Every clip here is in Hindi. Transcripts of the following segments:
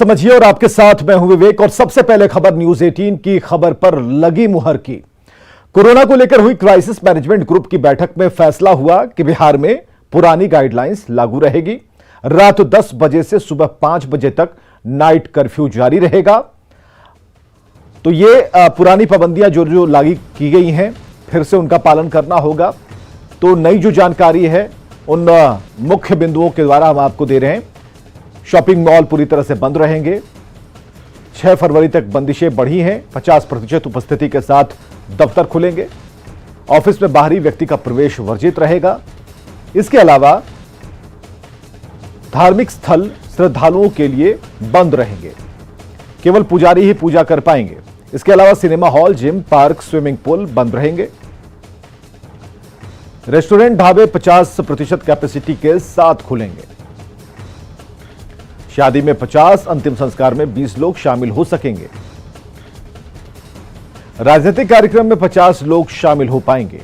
समझिए और आपके साथ मैं हूं विवेक। और सबसे पहले खबर न्यूज 18 की खबर पर लगी मुहर की। कोरोना को लेकर हुई क्राइसिस मैनेजमेंट ग्रुप की बैठक में फैसला हुआ कि बिहार में पुरानी गाइडलाइंस लागू रहेगी। रात 10 बजे से सुबह 5 बजे तक नाइट कर्फ्यू जारी रहेगा। तो ये पुरानी पाबंदियां जो लागू की गई हैं फिर से उनका पालन करना होगा। तो नई जो जानकारी है उन मुख्य बिंदुओं के द्वारा हम आपको दे रहे हैं। शॉपिंग मॉल पूरी तरह से बंद रहेंगे। 6 फरवरी तक बंदिशें बढ़ी हैं। 50% उपस्थिति के साथ दफ्तर खुलेंगे। ऑफिस में बाहरी व्यक्ति का प्रवेश वर्जित रहेगा। इसके अलावा धार्मिक स्थल श्रद्धालुओं के लिए बंद रहेंगे। केवल पुजारी ही पूजा कर पाएंगे। इसके अलावा cinema hall, gym, park, swimming pool बंद रहेंगे। रेस्टोरेंट, ढाबे 50% कैपेसिटी के साथ खुलेंगे। शादी में 50, अंतिम संस्कार में 20 लोग शामिल हो सकेंगे। राजनीतिक कार्यक्रम में 50 लोग शामिल हो पाएंगे।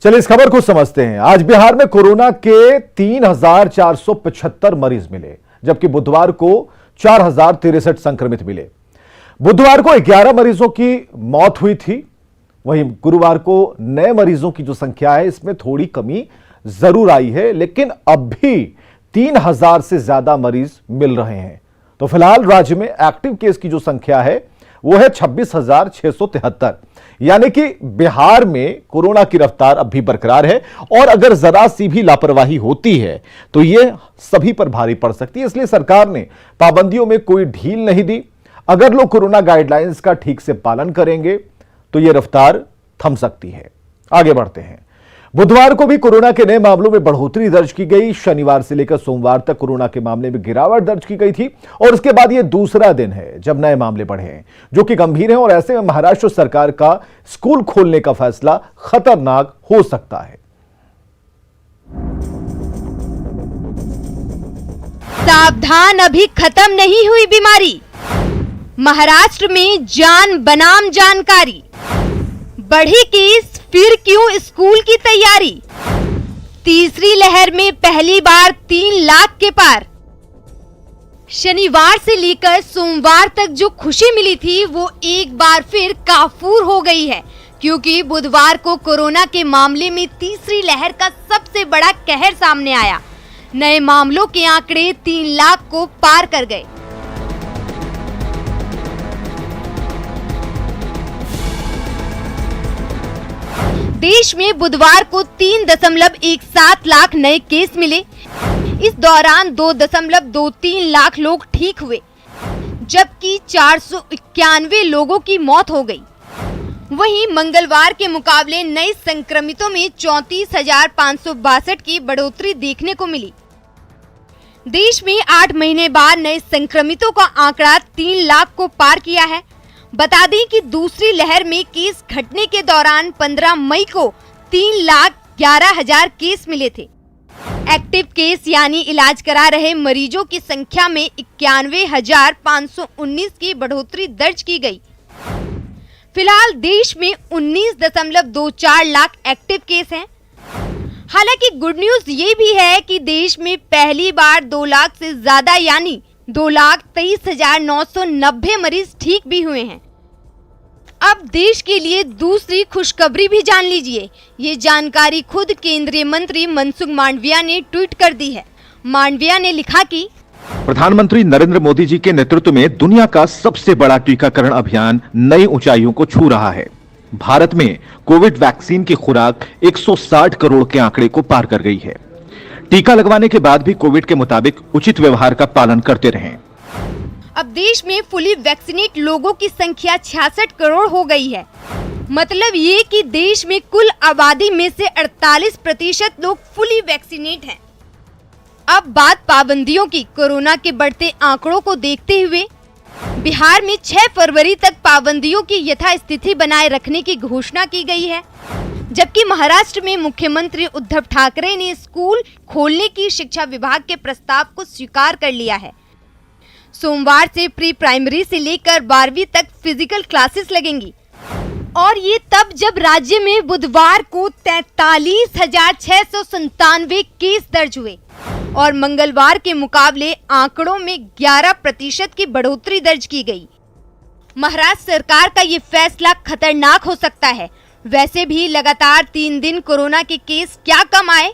चलिए इस खबर को समझते हैं। आज बिहार में कोरोना के 3,475 मरीज मिले, जबकि बुधवार को 4,063 संक्रमित मिले। बुधवार को 11 मरीजों की मौत हुई थी। वहीं गुरुवार को नए मरीजों की जो संख्या है इसमें थोड़ी कमी जरूर आई है, लेकिन अब भी 3,000 से ज्यादा मरीज मिल रहे हैं। तो फिलहाल राज्य में एक्टिव केस की जो संख्या है वो है 26,673। यानी कि बिहार में कोरोना की रफ्तार अब भी बरकरार है और अगर जरा सी भी लापरवाही होती है तो ये सभी पर भारी पड़ सकती है। इसलिए सरकार ने पाबंदियों में कोई ढील नहीं दी। अगर लोग कोरोना गाइडलाइंस का ठीक से पालन करेंगे तो यह रफ्तार थम सकती है। आगे बढ़ते हैं। बुधवार को भी कोरोना के नए मामलों में बढ़ोतरी दर्ज की गई। शनिवार से लेकर सोमवार तक कोरोना के मामले में गिरावट दर्ज की गई थी और उसके बाद यह दूसरा दिन है जब नए मामले बढ़े हैं, जो कि गंभीर हैं। और ऐसे में महाराष्ट्र सरकार का स्कूल खोलने का फैसला खतरनाक हो सकता है। सावधान, अभी खत्म नहीं हुई बीमारी। महाराष्ट्र में जान बनाम जानकारी। बढ़ी केस, फिर क्यों स्कूल की तैयारी। तीसरी लहर में पहली बार 3 लाख के पार। शनिवार से लेकर सोमवार तक जो खुशी मिली थी वो एक बार फिर काफूर हो गई है, क्योंकि बुधवार को कोरोना के मामले में तीसरी लहर का सबसे बड़ा कहर सामने आया। नए मामलों के आंकड़े 3 लाख को पार कर गए। देश में बुधवार को 3.17 लाख नए केस मिले। इस दौरान 2.23 लाख लोग ठीक हुए, जबकि 491 लोगों की मौत हो गई। वहीं मंगलवार के मुकाबले नए संक्रमितों में 34,562 की बढ़ोतरी देखने को मिली। देश में 8 महीने बाद नए संक्रमितों का आंकड़ा 3 लाख को पार किया है। बता दें कि दूसरी लहर में केस घटने के दौरान 15 मई को 3,11,000 केस मिले थे। एक्टिव केस यानी इलाज करा रहे मरीजों की संख्या में 91,519 की बढ़ोतरी दर्ज की गई। फिलहाल देश में 19.24 लाख एक्टिव केस हैं। हालांकि गुड न्यूज ये भी है कि देश में पहली बार 2 लाख से ज्यादा यानी 2,23,990 मरीज ठीक भी हुए हैं। अब देश के लिए दूसरी खुशखबरी भी जान लीजिए। ये जानकारी खुद केंद्रीय मंत्री मनसुख मांडविया ने ट्वीट कर दी है। मांडविया ने लिखा कि प्रधानमंत्री नरेंद्र मोदी जी के नेतृत्व में दुनिया का सबसे बड़ा टीकाकरण अभियान नई ऊंचाइयों को छू रहा है। भारत में कोविड वैक्सीन की खुराक 160 करोड़ के आंकड़े को पार कर गई है। टीका लगवाने के बाद भी कोविड के मुताबिक उचित व्यवहार का पालन करते रहें। अब देश में फुली वैक्सीनेट लोगों की संख्या 66 करोड़ हो गई है। मतलब ये कि देश में कुल आबादी में से 48% लोग फुली वैक्सीनेट हैं। अब बात पाबंदियों की। कोरोना के बढ़ते आंकड़ों को देखते हुए बिहार में 6 फरवरी तक पाबंदियों की यथास्थिति बनाए रखने की घोषणा की गई है, जबकि महाराष्ट्र में मुख्यमंत्री उद्धव ठाकरे ने स्कूल खोलने की शिक्षा विभाग के प्रस्ताव को स्वीकार कर लिया है। सोमवार से प्री प्राइमरी से लेकर 12वीं तक फिजिकल क्लासेस लगेंगी और ये तब जब राज्य में बुधवार को 43,697 केस दर्ज हुए और मंगलवार के मुकाबले आंकड़ों में 11% की बढ़ोतरी दर्ज की गई। महाराष्ट्र सरकार का ये फैसला खतरनाक हो सकता है। वैसे भी लगातार 3 दिन कोरोना के केस क्या कम आए,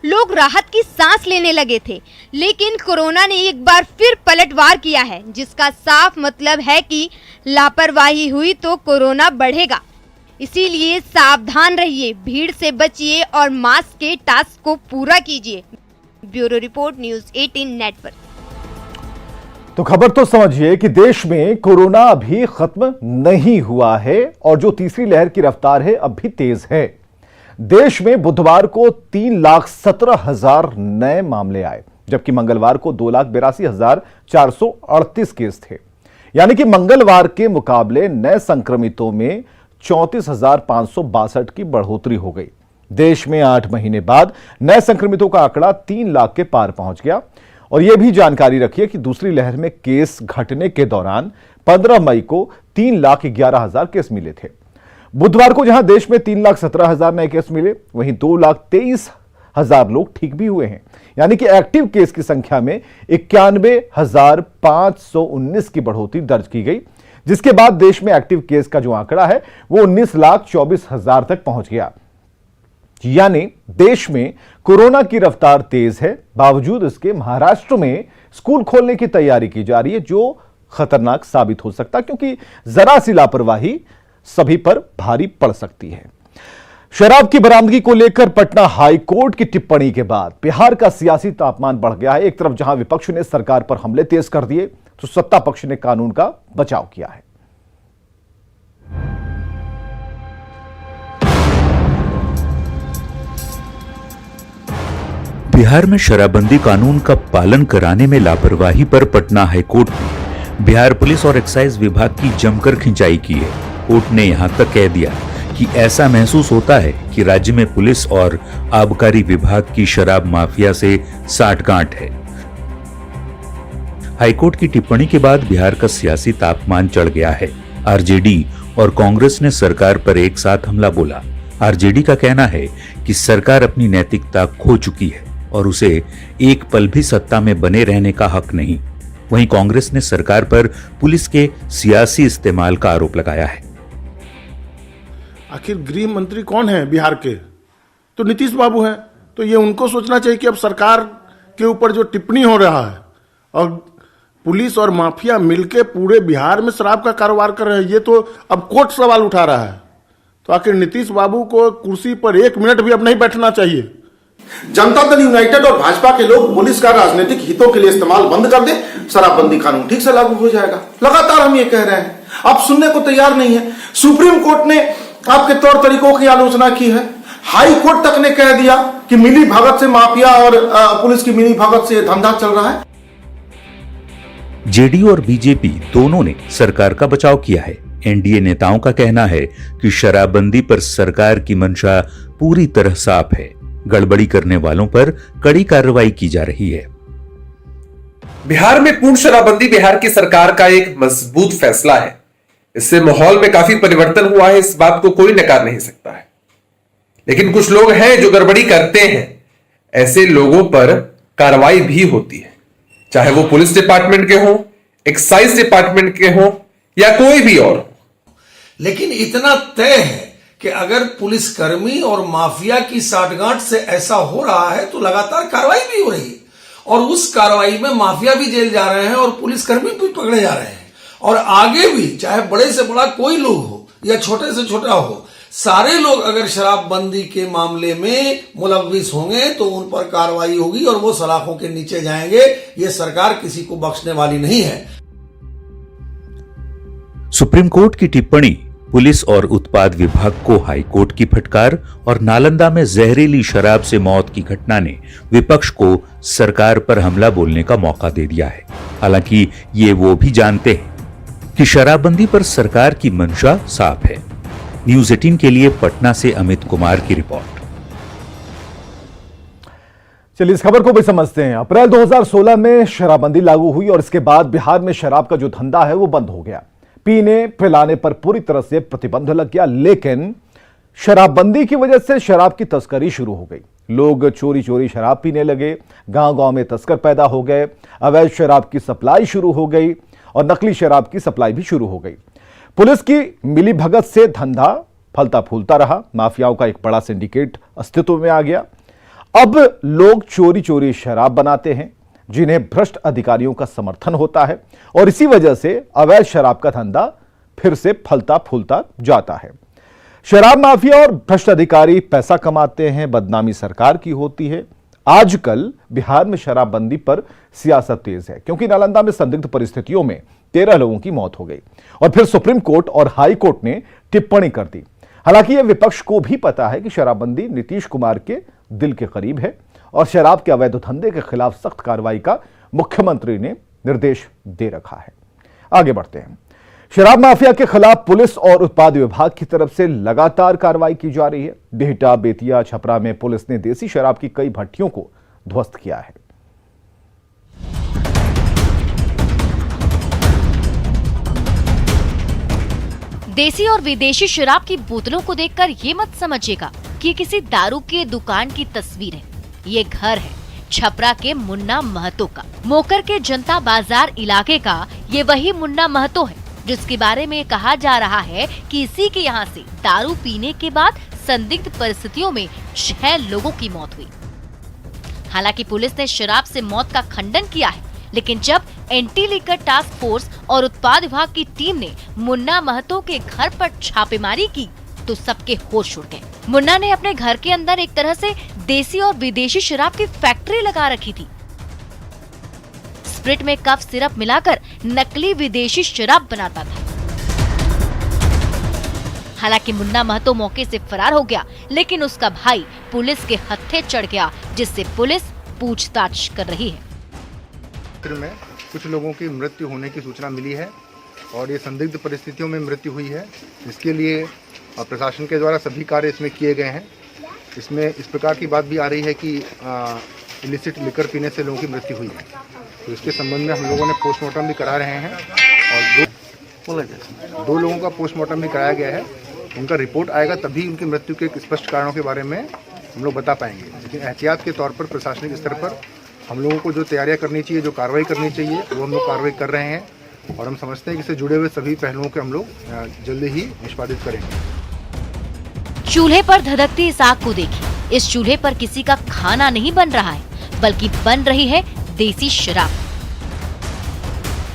लोग राहत की सांस लेने लगे थे, लेकिन कोरोना ने एक बार फिर पलटवार किया है, जिसका साफ मतलब है कि लापरवाही हुई तो कोरोना बढ़ेगा। इसीलिए सावधान रहिए, भीड़ से बचिए और मास्क के टास्क को पूरा कीजिए। Bureau report, news 18 network. तो खबर तो समझिए कि देश में कोरोना अभी खत्म नहीं हुआ है और जो तीसरी लहर की रफ्तार है अब भी तेज है। देश में बुधवार को 3,17,000 नए मामले आए, जबकि मंगलवार को 2,82,438 केस थे। यानी कि मंगलवार के मुकाबले नए संक्रमितों में 34,562 की बढ़ोतरी हो गई। देश में 8 महीने बाद नए संक्रमितों का आंकड़ा 3 लाख के पार पहुंच गया। और यह भी जानकारी रखिए कि दूसरी लहर में केस घटने के दौरान 15 मई को 3,11,000 केस मिले थे। बुधवार को जहां देश में 3,17,000 नए केस मिले, वहीं 2,23,000 लोग ठीक भी हुए हैं। यानी कि एक्टिव केस की संख्या में 91,519 की बढ़ोतरी दर्ज की गई, जिसके बाद देश में एक्टिव केस का जो आंकड़ा है वो 19,24,000 तक पहुंच गया। यानी देश में कोरोना की रफ्तार तेज है, बावजूद इसके महाराष्ट्र में स्कूल खोलने की तैयारी की जा रही है, जो खतरनाक साबित हो सकता है, क्योंकि जरा सी लापरवाही सभी पर भारी पड़ सकती है। शराब की बरामदगी को लेकर पटना हाई कोर्ट की टिप्पणी के बाद बिहार का सियासी तापमान बढ़ गया है। एक तरफ जहां विपक्ष ने सरकार पर हमले तेज कर दिए, तो सत्ता पक्ष ने कानून का बचाव किया है। बिहार में शराबबंदी कानून का पालन कराने में लापरवाही पर पटना हाईकोर्ट में बिहार पुलिस और एक्साइज विभाग की जमकर खिंचाई की है। कोर्ट ने यहां तक कह दिया कि ऐसा महसूस होता है कि राज्य में पुलिस और आबकारी विभाग की शराब माफिया से साठगांठ है। हाईकोर्ट की टिप्पणी के बाद बिहार का सियासी तापमान चढ़ गया है। आरजेडी और कांग्रेस ने सरकार पर एक साथ हमला बोला। आरजेडी का कहना है कि सरकार अपनी नैतिकता खो चुकी है और उसे एक पल भी सत्ता में बने रहने का हक नहीं। वहीं कांग्रेस ने सरकार पर पुलिस के सियासी इस्तेमाल का आरोप लगाया है। आखिर गृह मंत्री कौन है बिहार के? तो नीतीश बाबू हैं। तो ये उनको सोचना चाहिए कि अब सरकार के ऊपर जो टिप्पणी हो रहा है और पुलिस और माफिया मिलके पूरे बिहार में शराब का कारोबार कर रहे हैं, ये तो अब कोर्ट सवाल उठा रहा है। तो आखिर नीतीश बाबू को कुर्सी पर 1 मिनट भी अब नहीं बैठना चाहिए। जनता दल यूनाइटेड और भाजपा के लोग पुलिस का राजनीतिक हितों के लिए इस्तेमाल बंद कर दे, शराबबंदी कानून ठीक से लागू हो जाएगा। लगातार हम ये कह रहे हैं, आप सुनने को तैयार नहीं है। सुप्रीम कोर्ट ने आपके तौर तरीकों की आलोचना की है। हाई कोर्ट तक ने कह दिया कि मिली भगत से माफिया और पुलिस की मिली भगत से धंधा चल रहा है। जेडीयू और बीजेपी दोनों ने सरकार का बचाव किया है। एनडीए नेताओं का कहना है कि शराबबंदी पर सरकार की मंशा पूरी तरह साफ है। गड़बड़ी करने वालों पर कड़ी कार्रवाई की जा रही है। बिहार में पूर्ण शराबबंदी बिहार की सरकार का एक मजबूत फैसला है। इससे माहौल में काफी परिवर्तन हुआ है, इस बात को कोई नकार नहीं सकता है। लेकिन कुछ लोग हैं जो गड़बड़ी करते हैं। ऐसे लोगों पर कार्रवाई भी होती है, चाहे वो पुलिस डिपार्टमेंट के हों, एक्साइज डिपार्टमेंट के हों या कोई भी और हो। लेकिन इतना तय है कि अगर पुलिसकर्मी और माफिया की साठगांठ से ऐसा हो रहा है तो लगातार कार्रवाई भी हो रही है, और उस कार्रवाई में माफिया भी जेल जा रहे हैं और पुलिसकर्मी भी पकड़े जा रहे हैं। और आगे भी चाहे बड़े से बड़ा कोई लोग हो या छोटे से छोटा हो, सारे लोग अगर शराबबंदी के मामले में मुलव्विस होंगे तो उन पर कार्रवाई होगी और वो सलाखों के नीचे जाएंगे। ये सरकार किसी को बख्शने वाली नहीं है। सुप्रीम कोर्ट की टिप्पणी, पुलिस और उत्पाद विभाग को हाई कोर्ट की फटकार और नालंदा में जहरीली शराब से मौत की घटना ने विपक्ष को सरकार पर हमला बोलने का मौका दे दिया है। हालांकि ये वो भी जानते हैं कि शराबबंदी पर सरकार की मंशा साफ है। न्यूज़ 18 के लिए पटना से अमित कुमार की रिपोर्ट। चलिए इस खबर को भी समझते हैं। अप्रैल 2016 में शराबबंदी लागू हुई और इसके बाद बिहार में शराब का जो धंधा है वो बंद हो गया। पीने पिलाने पर पूरी तरह से प्रतिबंध लग गया, लेकिन शराबबंदी की वजह से शराब की तस्करी शुरू हो गई। लोग चोरी चोरी शराब पीने लगे, गांव-गांव में तस्कर पैदा हो गए, अवैध शराब की सप्लाई शुरू हो गई और नकली शराब की सप्लाई भी शुरू हो गई। पुलिस की मिलीभगत से धंधा फलता फूलता रहा। माफियाओं का एक बड़ा सिंडिकेट अस्तित्व में आ गया। अब लोग चोरी चोरी शराब बनाते हैं, जिन्हें भ्रष्ट अधिकारियों का समर्थन होता है, और इसी वजह से अवैध शराब का धंधा फिर से फलता फूलता जाता है। शराब माफिया और भ्रष्ट अधिकारी पैसा कमाते हैं, बदनामी सरकार की होती है। आजकल बिहार में शराबबंदी पर सियासत तेज है, क्योंकि नालंदा में संदिग्ध परिस्थितियों में 13 लोगों की मौत हो गई और फिर सुप्रीम कोर्ट और हाई कोर्ट ने टिप्पणी कर दी। हालांकि यह विपक्ष को भी पता है कि शराबबंदी नीतीश कुमार के दिल के करीब है और शराब के अवैध धंधे के खिलाफ सख्त कार्रवाई का मुख्यमंत्री ने निर्देश दे रखा है। आगे बढ़ते हैं। शराब माफिया के खिलाफ पुलिस और उत्पाद विभाग की तरफ से लगातार कार्रवाई की जा रही है। बिहटा, बेतिया, छपरा में पुलिस ने देसी शराब की कई भट्टियों को ध्वस्त किया है। देसी और विदेशी शराब की बोतलों को देखकर ये मत समझिएगा कि किसी दारू के दुकान की तस्वीर है। ये घर है छपरा के मुन्ना महतो का। मोकर के जनता बाजार इलाके का ये वही मुन्ना महतो है जिसके बारे में कहा जा रहा है कि इसी के यहाँ से दारू पीने के बाद संदिग्ध परिस्थितियों में 6 लोगों की मौत हुई। हालांकि पुलिस ने शराब से मौत का खंडन किया है, लेकिन जब एंटी लीकर टास्क फोर्स और उत्पाद विभाग की टीम ने मुन्ना महतो के घर पर छापेमारी की तो सबके होश उड़ गए। मुन्ना ने अपने घर के अंदर एक तरह से देसी और विदेशी शराब की फैक्ट्री लगा रखी थी। स्प्रिट में कफ सिरप मिलाकर नकली विदेशी शराब बनाता था। हालांकि मुन्ना महतो मौके से फरार हो गया, लेकिन उसका भाई पुलिस के हत्थे चढ़ गया, जिससे पुलिस पूछताछ कर रही है। में कुछ लोगों की मृत्यु होने की सूचना मिली है और ये संदिग्ध परिस्थितियों में मृत्यु हुई है। इसके लिए प्रशासन के द्वारा सभी कार्य इसमें किए गए हैं। इसमें इस प्रकार की बात भी आ रही है कि इलिसिट लिकर पीने से लोगों की मृत्यु हुई है, तो इसके संबंध में हम लोगों ने पोस्टमार्टम भी करा रहे हैं और दो लोगों का पोस्टमार्टम भी कराया गया है। उनका रिपोर्ट आएगा तभी उनकी मृत्यु के स्पष्ट कारणों के बारे में हम लोग बता पाएंगे। लेकिन एहतियात के तौर पर प्रशासनिक स्तर पर हम लोगों को जो तैयारियां करनी चाहिए, जो कार्रवाई करनी चाहिए, वो हम लोग कार्रवाई कर रहे हैं और हम समझते हैं कि इससे जुड़े हुए सभी पहलुओं के हम लोग जल्दी ही निष्पादित करेंगे। चूल्हे पर धधकती इस आग को देखिए। इस चूल्हे पर किसी का खाना नहीं बन रहा है, बल्कि बन रही है देसी शराब।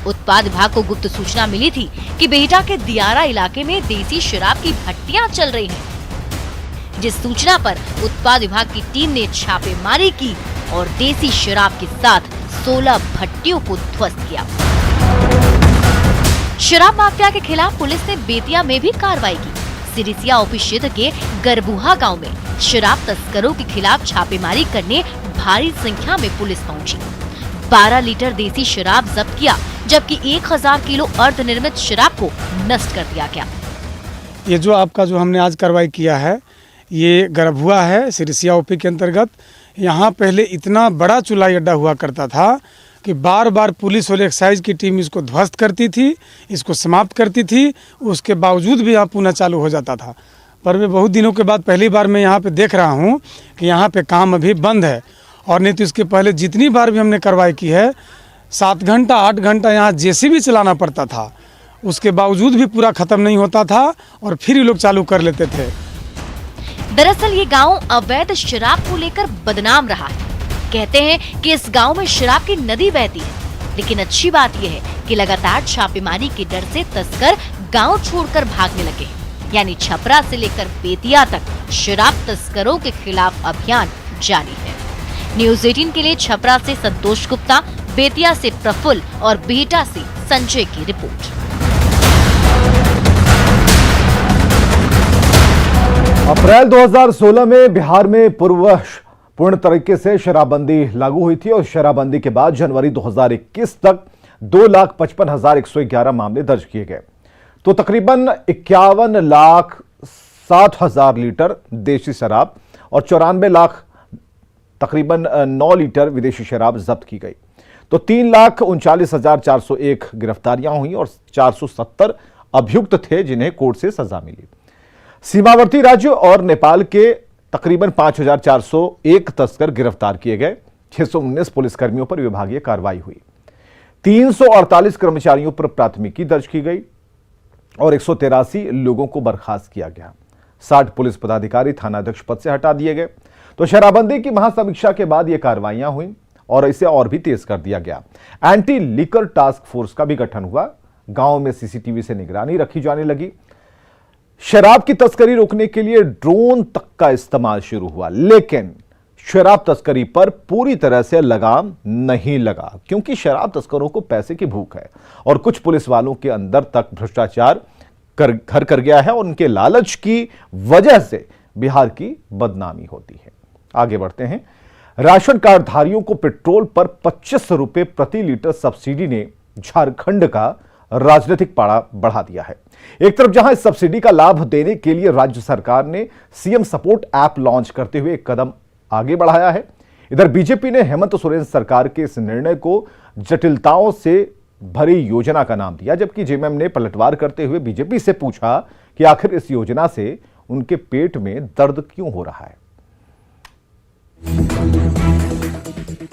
उत्पाद विभाग को गुप्त सूचना मिली थी कि बिहटा के दियारा इलाके में देसी शराब की भट्टियां चल रही हैं। जिस सूचना पर उत्पाद विभाग की टीम ने छापेमारी की और देसी शराब के साथ 16 भट्टियों को ध्वस्त किया। शराब माफिया के खिलाफ पुलिस ने बेतिया में भी कार्रवाई की। सिरिसिया ओपी क्षेत्र के गरबुहा गांव में शराब तस्करों के खिलाफ छापेमारी करने भारी संख्या में पुलिस पहुंची। 12 लीटर देसी शराब जब्त किया, जबकि 1000 किलो अर्धनिर्मित शराब को नष्ट कर दिया गया। ये जो आपका जो हमने आज कार्रवाई किया है, ये गरबुहा है, सिरिसिया ओपी के अंतर्गत। यहाँ पहले इतना बड़ा चुलाई अड्डा हुआ करता था कि बार बार पुलिस और एक्साइज की टीम इसको ध्वस्त करती थी, इसको समाप्त करती थी। उसके बावजूद भी यहाँ पुनः चालू हो जाता था। पर मैं बहुत दिनों के बाद पहली बार मैं यहाँ पे देख रहा हूँ कि यहाँ पे काम अभी बंद है। और नहीं तो इसके पहले जितनी बार भी हमने कार्रवाई की है, 7 घंटा 8 घंटा यहाँ जेसीबी चलाना पड़ता था। उसके बावजूद भी पूरा खत्म नहीं होता था और फिर ये लोग चालू कर लेते थे। दरअसल ये गांव अवैध शराब को लेकर बदनाम रहा है। कहते हैं कि इस गांव में शराब की नदी बहती है। लेकिन अच्छी बात यह है कि लगातार छापेमारी के डर से तस्कर गांव छोड़कर भागने लगे। यानी छपरा से लेकर बेतिया तक शराब तस्करों के खिलाफ अभियान जारी है। न्यूज़ 18 के लिए छपरा से संतोष गुप्ता, बेतिया से प्रफुल्ल और बिहटा से संजय की रिपोर्ट। अप्रैल 2016 में बिहार में पूर्ण तरीके से शराबबंदी लागू हुई थी और शराबबंदी के बाद जनवरी 2021 तक 2,55,111 मामले दर्ज किए गए। तो तकरीबन 51,60,000 लीटर देशी शराब और 94 लाख तकरीबन 9 लीटर विदेशी शराब जब्त की गई। तो 3,39,401 गिरफ्तारियां हुई और 470 अभियुक्त थे जिन्हें कोर्ट से सजा मिली। सीमावर्ती राज्य और नेपाल के तकरीबन 5,401 तस्कर गिरफ्तार किए गए। 619 पुलिसकर्मियों पर विभागीय कार्रवाई हुई। 348 कर्मचारियों पर प्राथमिकी दर्ज की गई और 183 लोगों को बर्खास्त किया गया। 60 पुलिस पदाधिकारी थानाध्यक्ष पद से हटा दिए गए। तो शराबबंदी की महासमीक्षा के बाद यह कार्रवाइयां हुई और इसे और भी तेज कर दिया गया। एंटी लिकर टास्क फोर्स का भी गठन हुआ। गांव में सीसीटीवी से निगरानी रखी जाने लगी। शराब की तस्करी रोकने के लिए ड्रोन तक का इस्तेमाल शुरू हुआ, लेकिन शराब तस्करी पर पूरी तरह से लगाम नहीं लगा, क्योंकि शराब तस्करों को पैसे की भूख है और कुछ पुलिस वालों के अंदर तक भ्रष्टाचार घर कर गया है और उनके लालच की वजह से बिहार की बदनामी होती है। आगे बढ़ते हैं। राशन कार्ड धारियों को पेट्रोल पर 25 रुपए प्रति लीटर सब्सिडी ने झारखंड का राजनीतिक पारा बढ़ा दिया है। एक तरफ जहां इस सब्सिडी का लाभ देने के लिए राज्य सरकार ने सीएम सपोर्ट ऐप लॉन्च करते हुए एक कदम आगे बढ़ाया है, इधर बीजेपी ने हेमंत सोरेन सरकार के इस निर्णय को जटिलताओं से भरी योजना का नाम दिया, जबकि जेएमएम ने पलटवार करते हुए बीजेपी से पूछा कि आखिर इस योजना से उनके पेट में दर्द क्यों हो रहा है।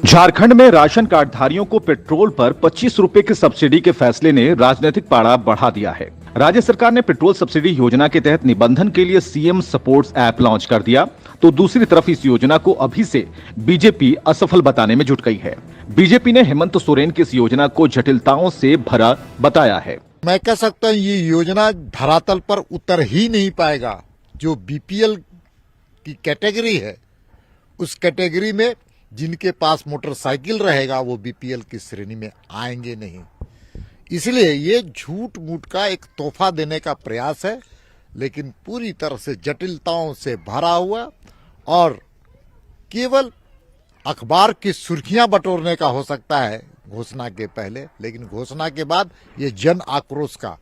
झारखंड में राशन कार्डधारियों को पेट्रोल पर 25 रुपए की सब्सिडी के फैसले ने राजनीतिक पारा बढ़ा दिया है। राज्य सरकार ने पेट्रोल सब्सिडी योजना के तहत निबंधन के लिए सीएम सपोर्ट्स ऐप लॉन्च कर दिया, तो दूसरी तरफ इस योजना को अभी से बीजेपी असफल बताने में जुट गई है। बीजेपी ने हेमंत सोरेन की इस योजना को जटिलताओं से भरा बताया है। मैं कह सकता हूँ ये योजना धरातल पर उतर ही नहीं पाएगा। जो बीपीएल की कैटेगरी है, उस कैटेगरी में जिनके पास मोटरसाइकिल रहेगा वो बीपीएल की श्रेणी में आएंगे नहीं। इसलिए ये झूठ मूठ का एक तोहफा देने का प्रयास है, लेकिन पूरी तरह से जटिलताओं से भरा हुआ और केवल अखबार की सुर्खियां बटोरने का हो सकता है घोषणा के पहले, लेकिन घोषणा के बाद ये जन आक्रोश का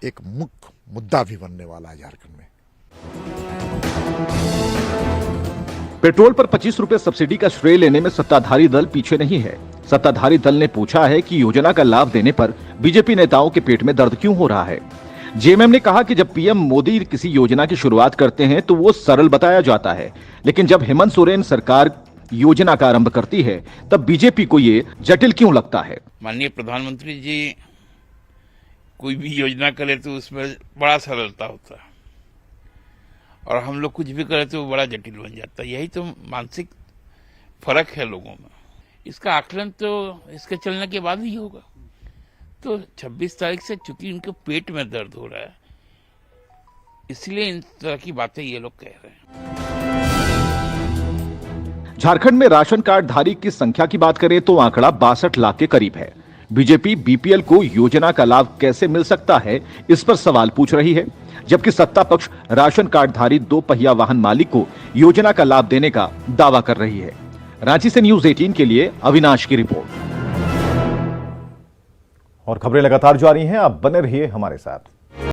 एक मुख्य मुद्दा भी बनने वाला है झारखंड में। पेट्रोल पर 25 रुपए सब्सिडी का श्रेय लेने में सत्ताधारी दल पीछे नहीं है। सत्ताधारी दल ने पूछा है कि योजना का लाभ देने पर बीजेपी नेताओं के पेट में दर्द क्यों हो रहा है। जेएमएम ने कहा कि जब पीएम मोदी किसी योजना की शुरुआत करते हैं तो वो सरल बताया जाता है, लेकिन जब हेमंत सोरेन सरकार योजना का आरंभ करती है तब बीजेपी को ये जटिल क्यों लगता है। माननीय प्रधानमंत्री जी कोई भी योजना करे तो उसमें बड़ा सरलता होता है और हम लोग कुछ भी करें तो बड़ा जटिल बन जाता है। यही तो मानसिक फर्क है लोगों में। इसका आकलन तो इसके चलने के बाद ही होगा। तो 26 तारीख से चूंकि उनके पेट में दर्द हो रहा है, इसलिए इन तरह की बातें ये लोग कह रहे हैं। झारखंड में राशन कार्ड धारी की संख्या की बात करें तो आंकड़ा 62 लाख के करीब है। बीजेपी बीपीएल को योजना का लाभ कैसे मिल सकता है, इस पर सवाल पूछ रही है, जबकि सत्ता पक्ष राशन कार्डधारी 2 पहिया वाहन मालिक को योजना का लाभ देने का दावा कर रही है। रांची से न्यूज 18 के लिए अविनाश की रिपोर्ट। और खबरें लगातार जारी हैं, आप बने रहिए हमारे साथ।